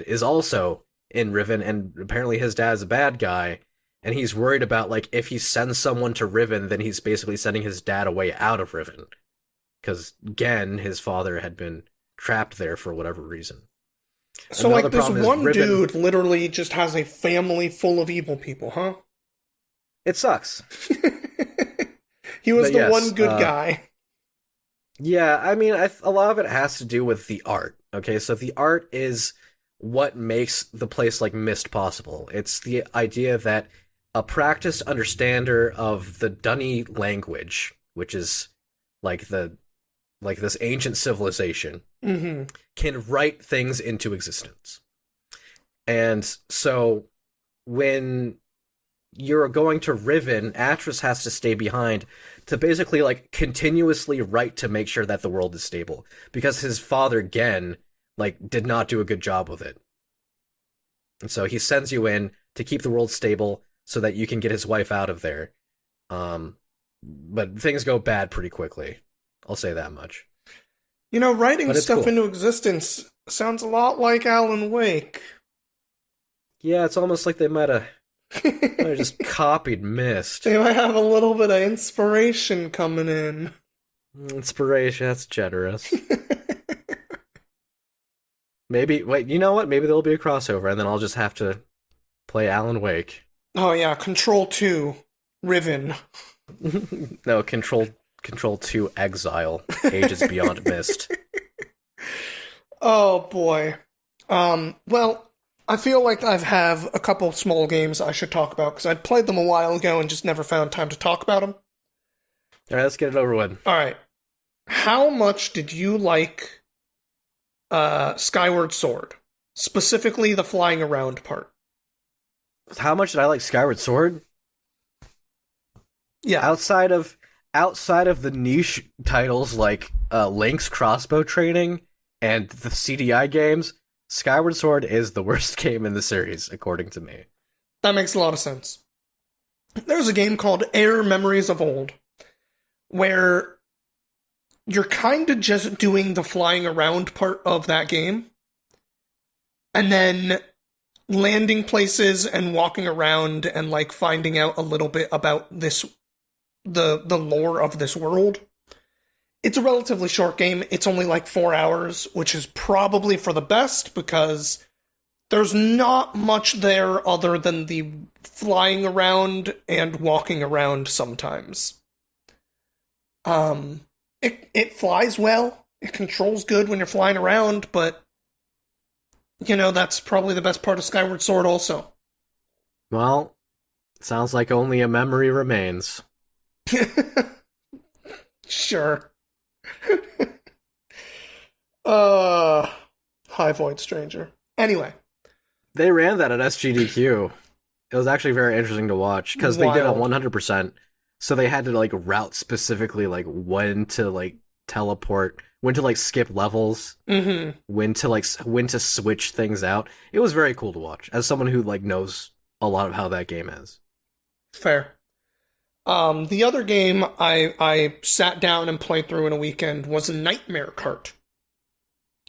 is also in Riven, and apparently his dad's a bad guy, and he's worried about, like, if he sends someone to Riven, then he's basically sending his dad away out of Riven, because Gen, his father, had been trapped there for whatever reason.
So, like, this one dude literally just has a family full of evil people, huh?
It sucks.
He was the one good guy.
Yeah, I mean, a lot of it has to do with the art. Okay, so the art is what makes the place like Myst possible. It's the idea that a practiced understander of the Dunny language, which is like this ancient civilization, can write things into existence. And so when you're going to Riven, Atris has to stay behind to basically, like, continuously write to make sure that the world is stable, because his father Gen, like, did not do a good job with it. And so he sends you in to keep the world stable so that you can get his wife out of there. But things go bad pretty quickly. I'll say that much.
You know, writing stuff
cool.
into existence sounds a lot like Alan Wake.
Yeah, it's almost like they might have just copied Myst.
They might have a little bit of inspiration coming in.
Inspiration, that's generous. Maybe, wait, you know what? Maybe there'll be a crossover, and then I'll just have to play Alan Wake.
Oh yeah, Control 2, Riven.
No, Control 2 Exile, Ages Beyond Myst.
Oh boy. Well, I feel like I have a couple small games I should talk about, because I'd played them a while ago and just never found time to talk about them.
Alright, let's get it over with.
Alright. How much did you like Skyward Sword? Specifically the flying around part.
How much did I like Skyward Sword?
Yeah.
Outside of the niche titles like Link's crossbow training and the CDI games, Skyward Sword is the worst game in the series, according to me.
That makes a lot of sense. There's a game called Air Memories of Old, where you're kind of just doing the flying around part of that game, and then landing places and walking around and, like, finding out a little bit about the lore of this world. It's a relatively short game. It's only like 4 hours, which is probably for the best, because there's not much there other than the flying around and walking around sometimes. It flies well. It controls good when you're flying around, but, you know, that's probably the best part of Skyward Sword also.
Well, sounds like only a memory remains.
Sure. High Void Stranger. Anyway.
They ran that at SGDQ. It was actually very interesting to watch, because they did it 100%. So they had to, like, route specifically, like, when to, like, teleport, when to, like, skip levels, when to switch things out. It was very cool to watch, as someone who, like, knows a lot of how that game is.
Fair. The other game I sat down and played through in a weekend was Nightmare Cart.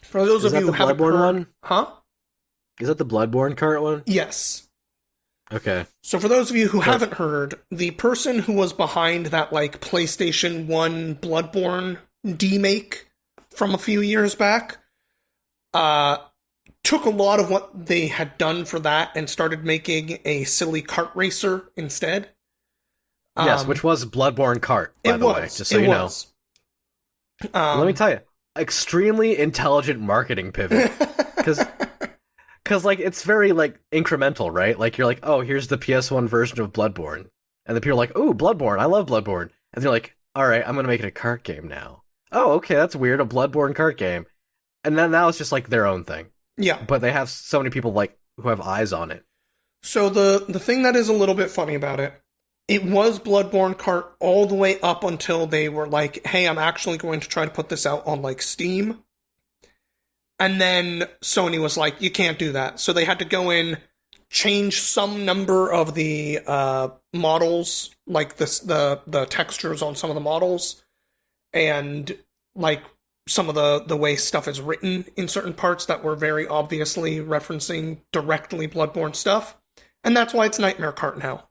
For those of you who haven't heard...
One?
Huh?
Is that the Bloodborne cart one?
Yes.
Okay.
So for those of you who
So
haven't heard, the person who was behind that like PlayStation 1 Bloodborne demake from a few years back, uh, took a lot of what they had done for that and started making a silly kart racer instead.
yes, which was Bloodborne Kart, by
It
the way,
was.
just so
It
you know.
was.
Let me tell you, extremely intelligent marketing pivot. Because like it's very like incremental, right? Like you're like, oh, here's the PS1 version of Bloodborne, and the people are like, oh, Bloodborne, I love Bloodborne, and they're like, all right, I'm gonna make it a kart game now. Oh, okay, that's weird, a Bloodborne kart game, and then now it's just like their own thing.
Yeah.
But they have so many people like who have eyes on it.
So the thing that is a little bit funny about it, it was Bloodborne Kart all the way up until they were like, hey, I'm actually going to try to put this out on like Steam. And then Sony was like, you can't do that. So they had to go in, change some number of the models, like the textures on some of the models, and like some of the way stuff is written in certain parts that were very obviously referencing directly Bloodborne stuff. And that's why it's Nightmare Kart now.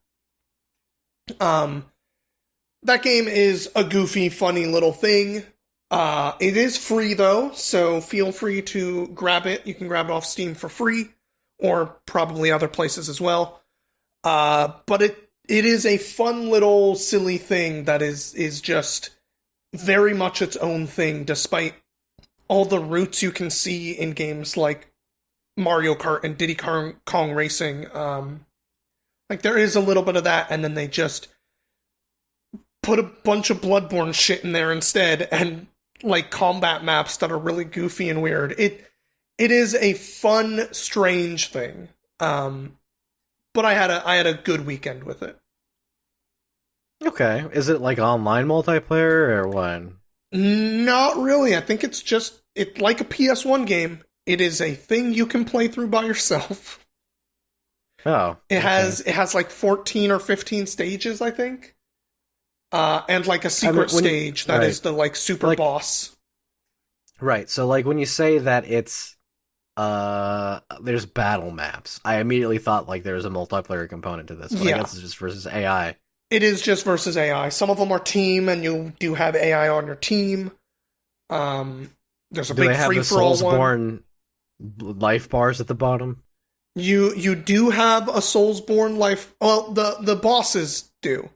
That game is a goofy, funny little thing. It is free though, so feel free to grab it. You can grab it off Steam for free, or probably other places as well. But it is a fun little silly thing that is just very much its own thing, despite all the roots you can see in games like Mario Kart and Diddy Kong Racing. Like there is a little bit of that, and then they just put a bunch of Bloodborne shit in there instead, and like combat maps that are really goofy and weird. It is a fun, strange thing. But I had a good weekend with it.
Okay, is it like online multiplayer or what?
Not really. I think it's just like a PS1 game. It is a thing you can play through by yourself.
Oh,
It
okay.
has like 14 or 15 stages, I think. And like a secret stage that is the like super boss.
Right. So like when you say that it's there's battle maps, I immediately thought like there's a multiplayer component to this, but I guess it's just versus AI.
It is just versus AI. Some of them are team, and you do have AI on your team. There's a big free for all one.
Life bars at the bottom.
You do have a Soulsborne life. Well, the bosses do.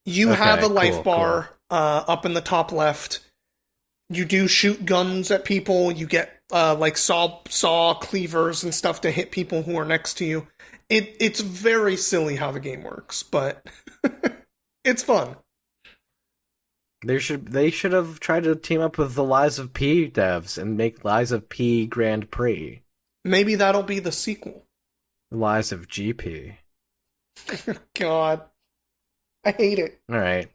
You have a life bar up in the top left. You do shoot guns at people. You get like saw cleavers and stuff to hit people who are next to you. It's very silly how the game works, but it's fun.
They should have tried to team up with the Lies of P devs and make Lies of P Grand Prix.
Maybe that'll be the sequel.
Lies of GP.
God. I hate it.
All right.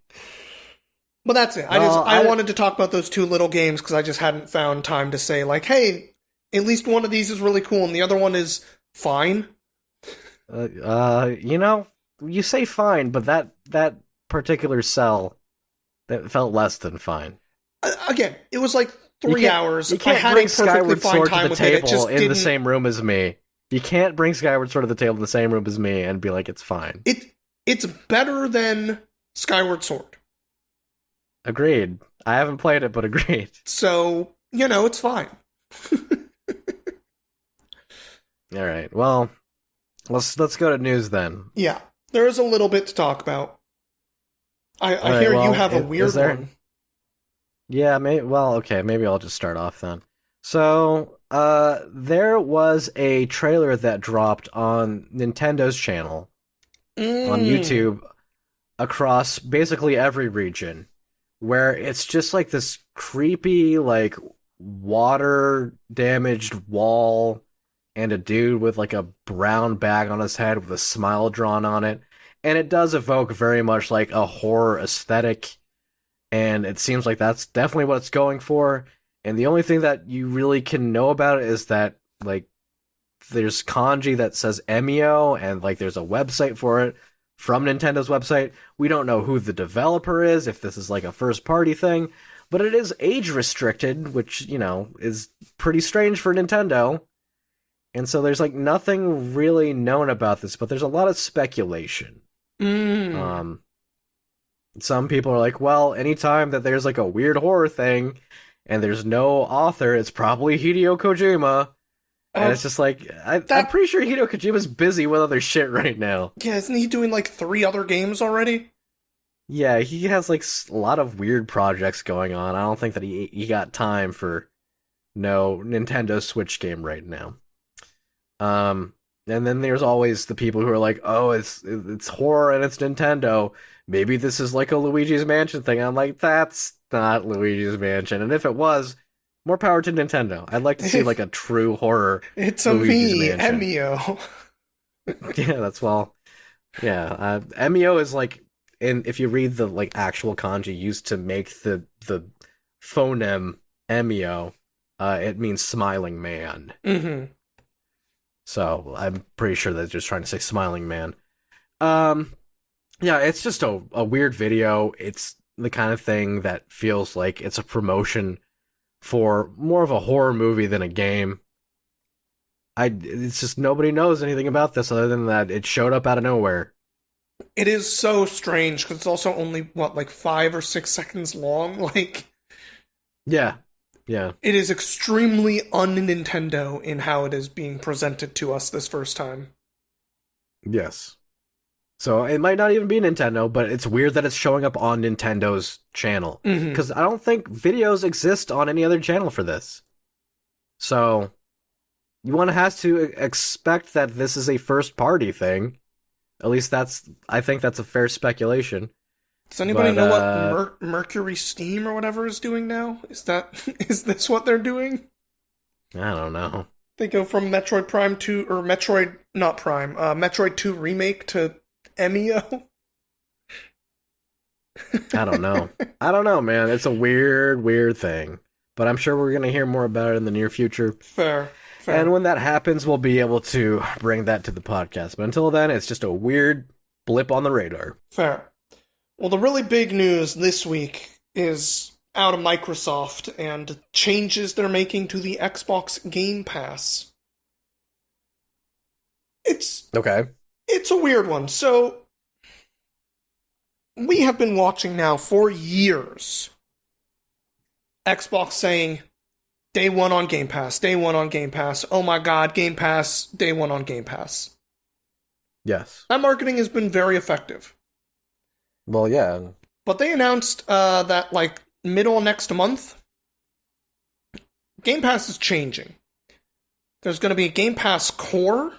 But that's it. I wanted to talk about those two little games because I just hadn't found time to say, like, hey, at least one of these is really cool and the other one is fine.
You know, you say fine, but that particular cell, that felt less than fine.
Again, it was like 3 hours.
You can't
I had
bring
a perfectly
Skyward
fine
Sword
time
to the
with it. It
table
just
in
didn't...
the same room as me. You can't bring Skyward Sword to the table in the same room as me and be like, it's fine.
It's better than Skyward Sword.
Agreed. I haven't played it, but agreed.
So, it's fine.
All right. Well, let's go to news then.
Yeah. There is a little bit to talk about. I hear you have a weird one.
Yeah, okay, maybe I'll just start off then. So, there was a trailer that dropped on Nintendo's channel on YouTube across basically every region, where it's just like this creepy, like, water-damaged wall and a dude with like a brown bag on his head with a smile drawn on it. And it does evoke very much like a horror aesthetic, and it seems like that's definitely what it's going for. And the only thing that you really can know about it is that, like, there's kanji that says Emio, and, like, there's a website for it from Nintendo's website. We don't know who the developer is, if this is, like, a first-party thing, but it is age-restricted, which, is pretty strange for Nintendo. And so there's like nothing really known about this, but there's a lot of speculation.
Mm.
Um, some people are like, well, anytime that there's like a weird horror thing and there's no author, it's probably Hideo Kojima. And
Uh,
it's just like, I'm
that
pretty sure Hideo Kojima's busy with other shit right now.
yeah, isn't he doing like 3 other games already?
Yeah, he has like a lot of weird projects going on. I don't think that he got time for no Nintendo Switch game right now. And then there's always the people who are like, "Oh, it's horror and it's Nintendo. Maybe this is like a Luigi's Mansion thing." I'm like, "That's not Luigi's Mansion." And if it was, more power to Nintendo. I'd like to see like a true horror
It's a
Luigi's
me,
Mansion.
Emio.
Yeah, that's well. Yeah, Emio is like if you read the like actual kanji used to make the phoneme Emio, it means smiling man.
Mm-hmm.
So I'm pretty sure they're just trying to say smiling man. Um, yeah, it's just a weird video. It's the kind of thing that feels like it's a promotion for more of a horror movie than a game. It's just nobody knows anything about this other than that it showed up out of nowhere.
It is so strange because it's also only what, like 5 or 6 seconds long. Like,
Yeah, yeah,
it is extremely un-Nintendo in how it is being presented to us this first time.
yes. So it might not even be Nintendo, but it's weird that it's showing up on Nintendo's channel
Mm-hmm.
because I don't think videos exist on any other channel for this. So you want to have to expect that this is a first party thing. At least I think that's a fair speculation.
Does anybody
But
know what Mercury Steam or whatever is doing now? Is this what they're doing?
I don't know.
They go from Metroid Prime 2 or Metroid not Prime, Metroid 2 remake to Emio.
I don't know. I don't know, man. It's a weird thing. But I'm sure we're going to hear more about it in the near future.
Fair.
And when that happens, we'll be able to bring that to the podcast. But until then, it's just a weird blip on the radar.
Fair. Well, the really big news this week is out of Microsoft and changes they're making to the Xbox Game Pass.
Okay.
It's a weird one. So we have been watching now for years Xbox saying day one on Game Pass, day one on Game Pass. Oh my god, Game Pass, day one on Game Pass.
Yes.
That marketing has been very effective.
Well, yeah.
But they announced that, like, middle of next month, Game Pass is changing. There's going to be a Game Pass Core,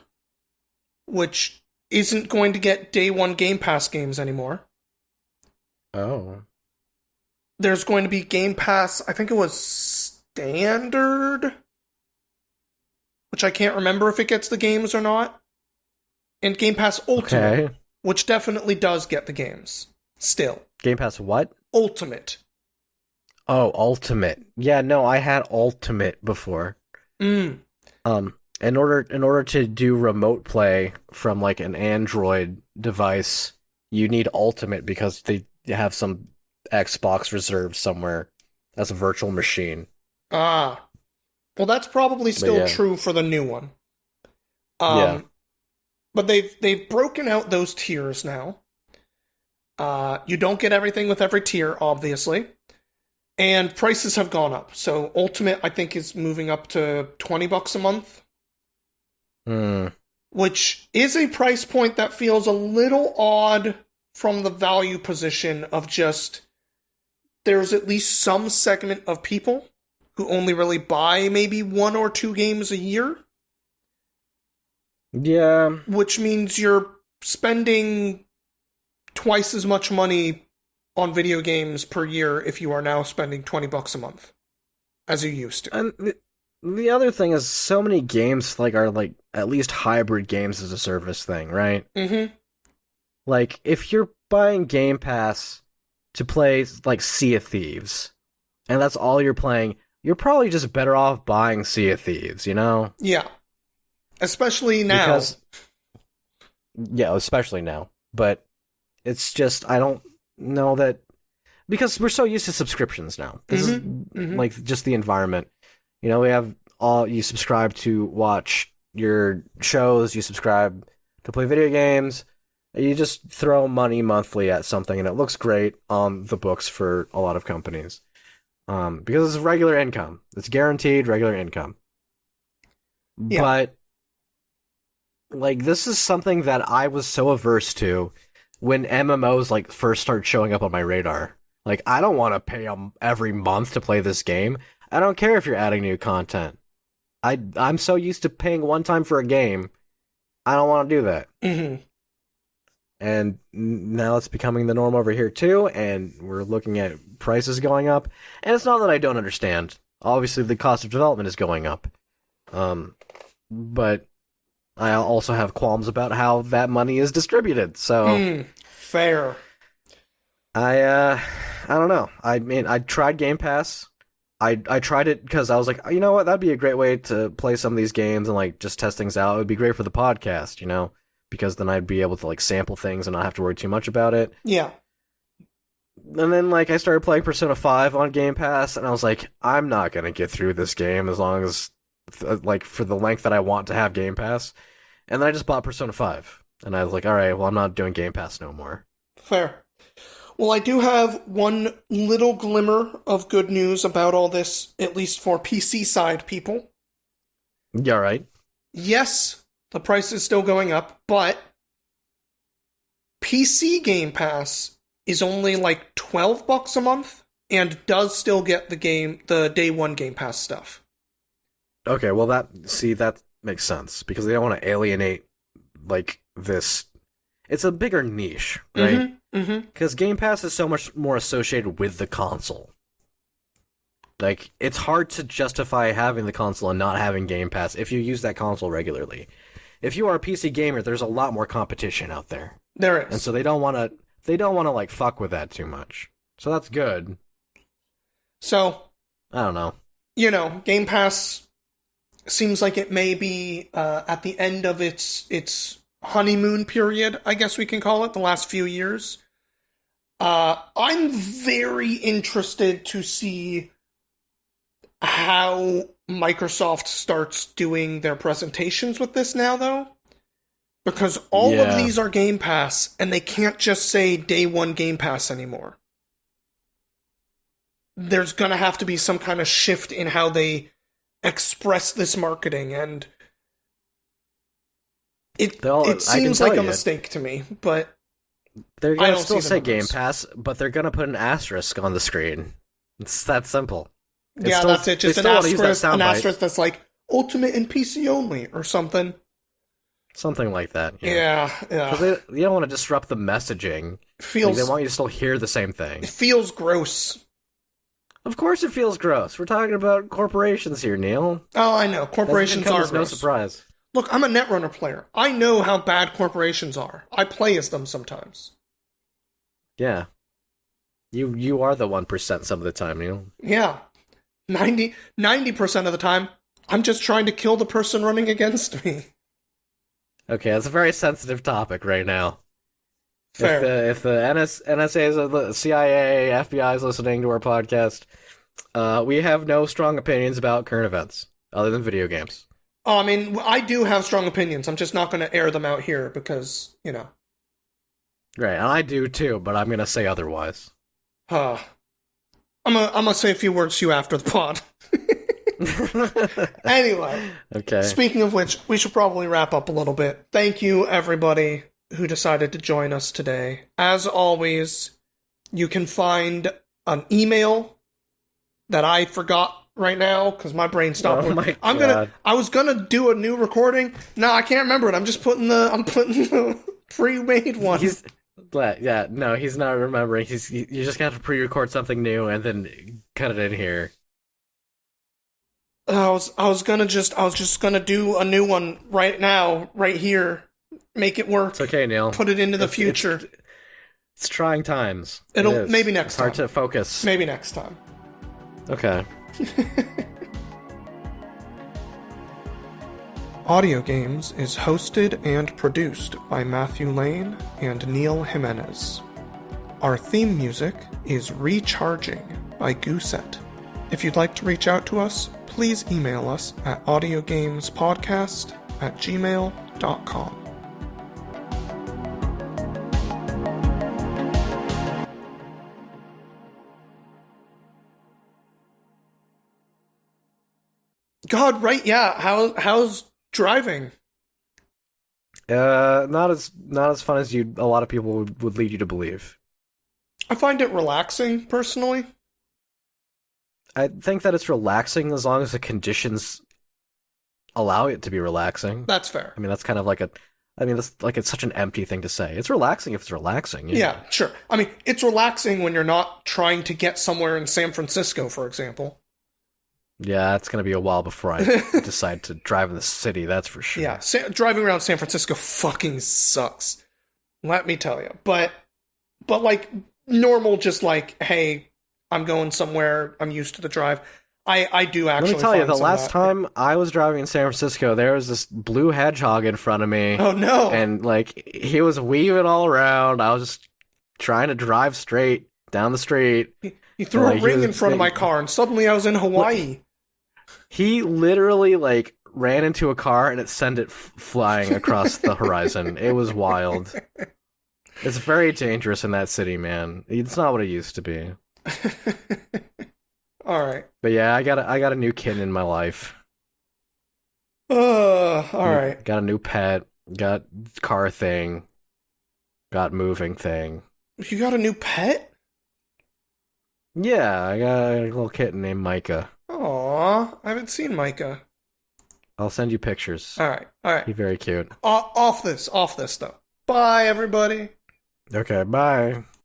which isn't going to get day one Game Pass games anymore.
Oh.
There's going to be Game Pass, I think it was Standard, which I can't remember if it gets the games or not. And Game Pass Ultimate,
Okay.
which definitely does get the games. Still.
Game Pass what?
Ultimate.
Oh, Ultimate. Yeah, no, I had Ultimate before.
Mm.
In order to do remote play from like an Android device, you need Ultimate because they have some Xbox reserved somewhere as a virtual machine.
Ah. Well, that's probably still
yeah.
true for the new one.
Yeah.
But they've broken out those tiers now. You don't get everything with every tier, obviously. And prices have gone up. So Ultimate, I think, is moving up to $20 a month. Which is a price point that feels a little odd from the value position of just there's at least some segment of people who only really buy maybe 1 or 2 games a year.
Yeah.
Which means you're spending twice as much money on video games per year if you are now spending $20 a month as you used to.
And the other thing is so many games like are like at least hybrid games as a service thing, right?
Mm-hmm.
Like if you're buying Game Pass to play like Sea of Thieves and that's all you're playing, you're probably just better off buying Sea of Thieves, you know?
Yeah. Especially now.
Especially now. But it's just, I don't know that... Because we're so used to subscriptions now. This is like just the environment. You know, we have you subscribe to watch, your shows, you subscribe to play video games, you just throw money monthly at something, and it looks great on the books for a lot of companies. Because it's regular income. It's guaranteed regular income.
Yeah.
But, like, this is something that I was so averse to when MMOs, like, first started showing up on my radar. Like, I don't want to pay every month to play this game. I don't care if you're adding new content. I'm so used to paying one time for a game, I don't want to do that.
Mm-hmm.
And now it's becoming the norm over here too, and we're looking at prices going up. And it's not that I don't understand. Obviously, the cost of development is going up. But I also have qualms about how that money is distributed. So
fair.
I don't know. I mean, I tried Game Pass. I tried it because I was like, you know what, that'd be a great way to play some of these games and like just test things out. It would be great for the podcast, you know? Because then I'd be able to like sample things and not have to worry too much about it.
Yeah.
And then like I started playing Persona 5 on Game Pass, and I was like, I'm not gonna get through this game as long as like for the length that I want to have Game Pass. And then I just bought Persona 5, and I was like, all right, well, I'm not doing Game Pass no more.
Fair. Well, I do have one little glimmer of good news about all this, at least for PC side people.
Yeah, right.
Yes, the price is still going up, but PC Game Pass is only like $12 a month and does still get the day one Game Pass stuff.
Okay, well that makes sense because they don't want to alienate like this. It's a bigger niche, right? Because Game Pass is so much more associated with the console. Like, it's hard to justify having the console and not having Game Pass if you use that console regularly. If you are a PC gamer, there's a lot more competition out there.
There is.
And so they don't want to like fuck with that too much. So that's good.
So,
I don't know.
You know, Game Pass seems like it may be at the end of its honeymoon period, I guess we can call it, the last few years. I'm very interested to see how Microsoft starts doing their presentations with this now, though. Because all of these are Game Pass, and they can't just say day one Game Pass anymore. There's gonna have to be some kind of shift in how they express this marketing, and it seems like a mistake to me, but
they're gonna still say Game Pass, but they're gonna put an asterisk on the screen. It's that simple.
That's it. Just an asterisk that's like Ultimate and PC only, or something.
Something like that.
Yeah.
Because you don't want to disrupt the messaging. They want you to still hear the same thing.
It feels gross.
Of course it feels gross. We're talking about corporations here, Neil.
Oh, I know. Corporations are gross.
No surprise.
Look, I'm a Netrunner player. I know how bad corporations are. I play as them sometimes.
Yeah. You are the 1% some of the time, Neil.
Yeah. 90% of the time, I'm just trying to kill the person running against me.
Okay, that's a very sensitive topic right now.
Fair.
If the NSA, the CIA, FBI is listening to our podcast, we have no strong opinions about current events, other than video games.
Oh, I mean, I do have strong opinions. I'm just not going to air them out here because, you know.
Right, and I do too, but I'm going to say otherwise.
I'm gonna say a few words to you after the pod. Anyway,
okay.
Speaking of which, we should probably wrap up a little bit. Thank you, everybody who decided to join us today. As always, you can find an email that I forgot right now because my brain stopped.
Oh my God.
I was gonna do a new recording. No, I can't remember it. I'm putting the pre-made one.
He's not remembering. You just got to pre-record something new and then cut it in here.
I was just gonna do a new one right now, right here. Make it work.
It's okay, Neil.
Put it into the future.
It's trying times.
Maybe next time.
Hard to focus.
Maybe next time.
Okay.
Audio Games is hosted and produced by Matthew Lane and Neil Jimenez. Our theme music is Recharging by Gooset. If you'd like to reach out to us, please email us at audiogamespodcast @gmail.com. God, right? Yeah. How's driving?
Not as fun as a lot of people would lead you to believe.
I find it relaxing, personally.
I think that it's relaxing as long as the conditions allow it to be relaxing.
That's fair.
I mean, that's kind of like that's like it's such an empty thing to say. It's relaxing if it's relaxing.
Yeah, sure. I mean, it's relaxing when you're not trying to get somewhere in San Francisco, for example.
Yeah, it's gonna be a while before I decide to drive in the city. That's for sure.
Yeah, driving around San Francisco fucking sucks. Let me tell you. But like normal, just like, hey, I'm going somewhere. I'm used to the drive. I do actually.
Let me tell you,
find
the
some
last
of that.
time I was driving in San Francisco, there was this blue hedgehog in front of me.
Oh no!
And like he was weaving all around. I was just trying to drive straight down the street.
He threw
like,
a ring in front of my car, and suddenly I was in Hawaii.
He literally like ran into a car and it sent it flying across the horizon. It was wild. It's very dangerous in that city, man. It's not what it used to be.
All right.
But yeah, I got a new kitten in my life.
All right.
Got a new pet. Got car thing. Got moving thing.
You got a new pet?
Yeah, I got a little kitten named Micah.
Aw, I haven't seen Micah.
I'll send you pictures.
All right.
He's very cute.
Off this though. Bye, everybody.
Okay, bye.